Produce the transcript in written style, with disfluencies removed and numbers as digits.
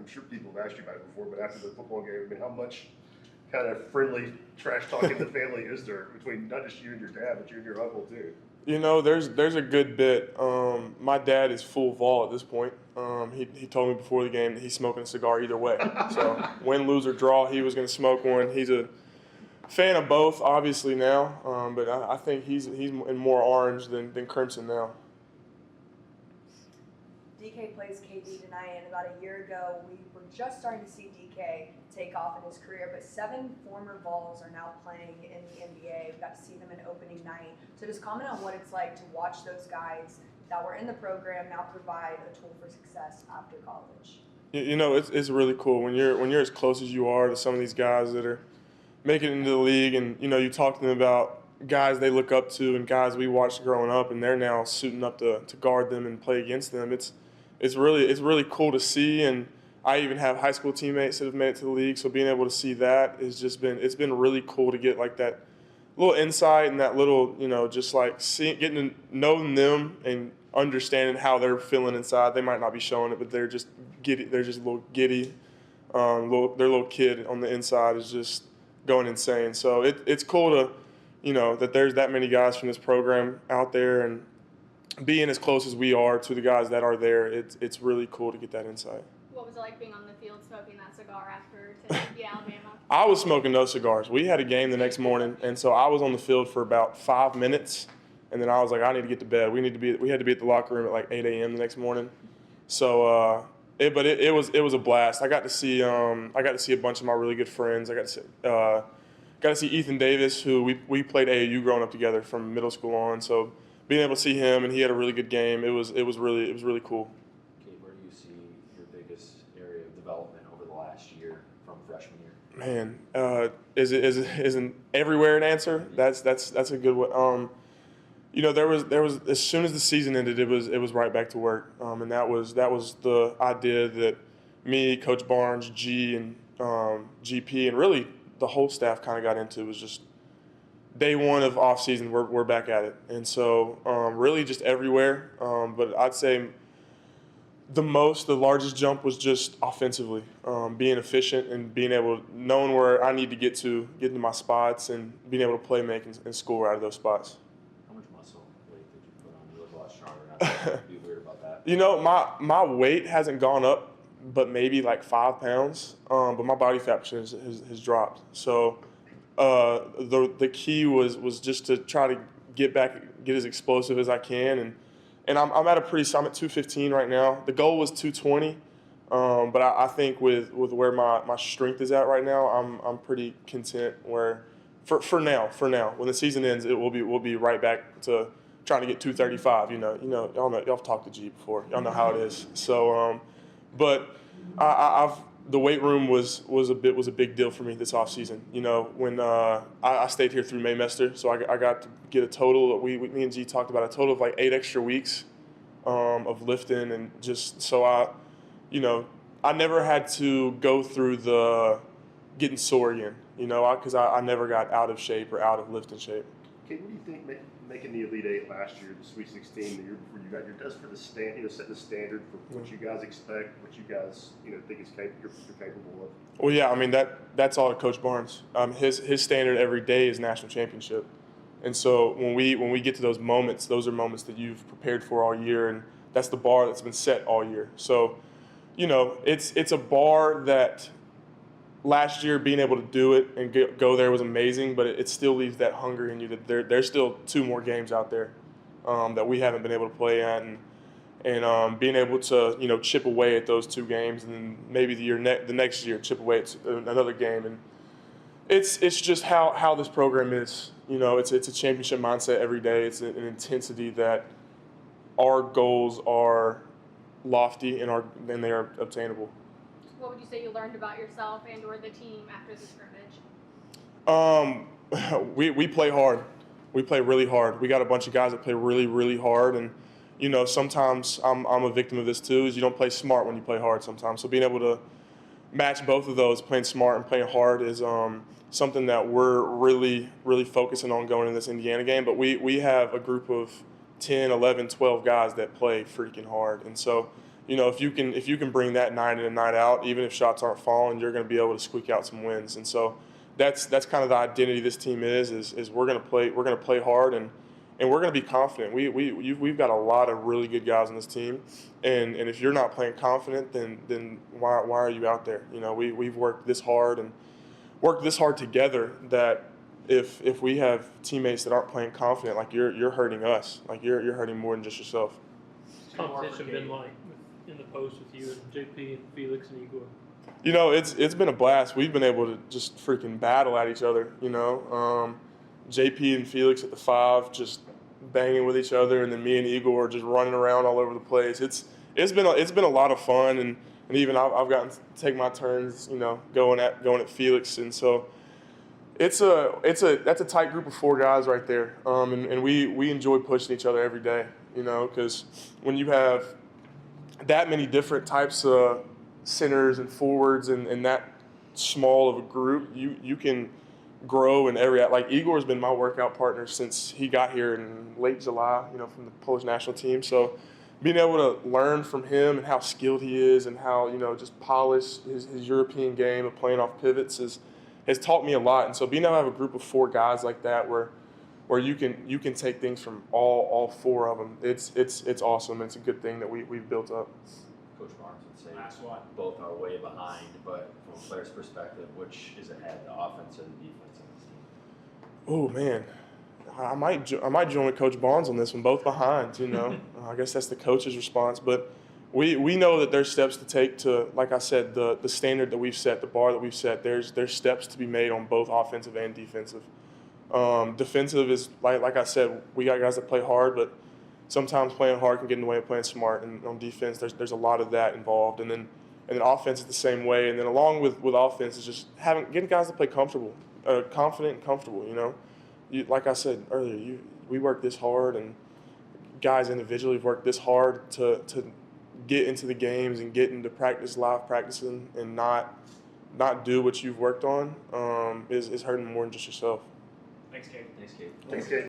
I'm sure people have asked you about it before, but after the football game, I mean, how much kind of friendly trash talk in the family is there between not just you and your dad, but you and your uncle too? You know, there's a good bit. My dad is full Vol at this point. He told me before the game that he's smoking a cigar either way. So win, lose, or draw, he was going to smoke one. He's a fan of both, obviously now, but I think he's in more orange than crimson now. DK plays KD tonight, and about a year ago, we were just starting to see DK take off in his career, but 7 former Vols are now playing in the NBA. We got to see them in opening night. So just comment on what it's like to watch those guys that were in the program now provide a tool for success after college. You know, it's really cool when you're as close as you are to some of these guys that are making it into the league, and you know, you talk to them about guys they look up to and guys we watched growing up, and they're now suiting up to guard them and play against them. It's really cool to see, and I even have high school teammates that have made it to the league, so being able to see that it's been really cool to get like that little insight and that little, you know, just like getting to know them and understanding how they're feeling inside. They might not be showing it, but they're just giddy. They're just a little giddy. Their little kid on the inside is just going insane. So it's cool to, you know, that there's that many guys from this program out there, and being as close as we are to the guys that are there, it's really cool to get that insight. What was it like being on the field smoking that cigar after to beat Alabama? I was smoking no cigars. We had a game the next morning, and so I was on the field for about 5 minutes, and then I was like, I need to get to bed. We had to be at the locker room at like 8 a.m. the next morning. So, it was a blast. I got to see a bunch of my really good friends. I got to see Ethan Davis, who we played AAU growing up together from middle school on. So being able to see him, and he had a really good game. It was really cool. Cade, where do you see your biggest area of development over the last year from freshman year? Man, isn't everywhere an answer? That's a good one. You know, there was as soon as the season ended, it was right back to work, and that was the idea that me, Coach Barnes, G, and GP, and really the whole staff kind of got into. Was just day one of off season, we're back at it, and so really just everywhere. But I'd say the largest jump was just offensively, being efficient and being able, knowing where I need to get to my spots, and being able to play, make, and score out of those spots. How much muscle weight did you put on? You look a lot stronger now. Be weird about that. You know, my weight hasn't gone up, but maybe like 5 pounds. But my body fat percentage has dropped. So the key was just to try to get as explosive as I can, and I'm at I'm at 215 right now. The goal was 220, but I think with where my strength is at right now, I'm pretty content where for now. When the season ends, we'll be right back to trying to get 235. You know, y'all have talked to G before. Y'all know how it is. So, but the weight room was a big deal for me this off season. You know, when I stayed here through Maymester, so I got to get a total. Me and G talked about a total of like 8 extra weeks of lifting, and just so I never had to go through the getting sore again. You know, because I never got out of shape or out of lifting shape. Kate, what do you think making the Elite Eight last year, the Sweet 16, the year before you got here, does for the setting the standard for what you guys expect, what you guys think you're capable of? Well, yeah, I mean that's all to Coach Barnes. His standard every day is national championship, and so when we get to those moments, those are moments that you've prepared for all year, and that's the bar that's been set all year. So, you know, it's a bar that last year being able to do it and go there was amazing, but it still leaves that hunger in you that there's still 2 more games out there that we haven't been able to play at, and being able to chip away at those 2 games, and then maybe the next year chip away at another game, and it's just how this program is. You know, it's a championship mindset every day. It's an intensity that our goals are lofty and they are obtainable. What would you say you learned about yourself and or the team after the scrimmage? We play hard. We play really hard. We got a bunch of guys that play really, really hard, and you know, sometimes I'm a victim of this too. Is you don't play smart when you play hard sometimes. So being able to match both of those, playing smart and playing hard, is something that we're really, really focusing on going in this Indiana game. But we have a group of 10, 11, 12 guys that play freaking hard, and so you know, if you can bring that night in and night out, even if shots aren't falling, you're going to be able to squeak out some wins. And so that's kind of the identity this team is we're going to play hard and we're going to be confident. We've got a lot of really good guys on this team, and if you're not playing confident, then why are you out there? You know, we've worked this hard together that if we have teammates that aren't playing confident, like you're hurting us, like you're hurting more than just yourself. What's competition been like in the post with you and JP and Felix and Igor? You know, it's been a blast. We've been able to just freaking battle at each other. You know, JP and Felix at the 5 just banging with each other, and then me and Igor just running around all over the place. It's been a lot of fun, and even I've gotten to take my turns, you know, going at Felix, and so that's a tight group of 4 guys right there, and we enjoy pushing each other every day, you know, because when you have that many different types of centers and forwards and that small of a group, you can grow in every, like Igor's been my workout partner since he got here in late July, you know, from the Polish national team. So being able to learn from him and how skilled he is and how, you know, just polished his European game of playing off pivots has taught me a lot. And so being able to have a group of 4 guys like that where you can take things from all 4 of them, it's awesome. It's a good thing that we've built up. Coach Barnes would say both are way behind, but from a player's perspective, which is ahead, the offense or the defense on this team? Oh man, I might join with Coach Barnes on this one. Both behind, you know. I guess that's the coach's response, but we know that there's steps to take to, like I said, the standard that we've set, the bar that we've set. There's steps to be made on both offensive and defensive. Defensive is like I said, we got guys that play hard, but sometimes playing hard can get in the way of playing smart. And on defense, there's a lot of that involved. And then offense is the same way. And then along with offense is just getting guys to play comfortable, confident and comfortable. You know, like I said earlier, we work this hard, and guys individually have worked this hard to get into the games and get into live practicing, and not do what you've worked on is hurting more than just yourself. Thanks, Cade. Thanks, Cade. Thanks, Cade.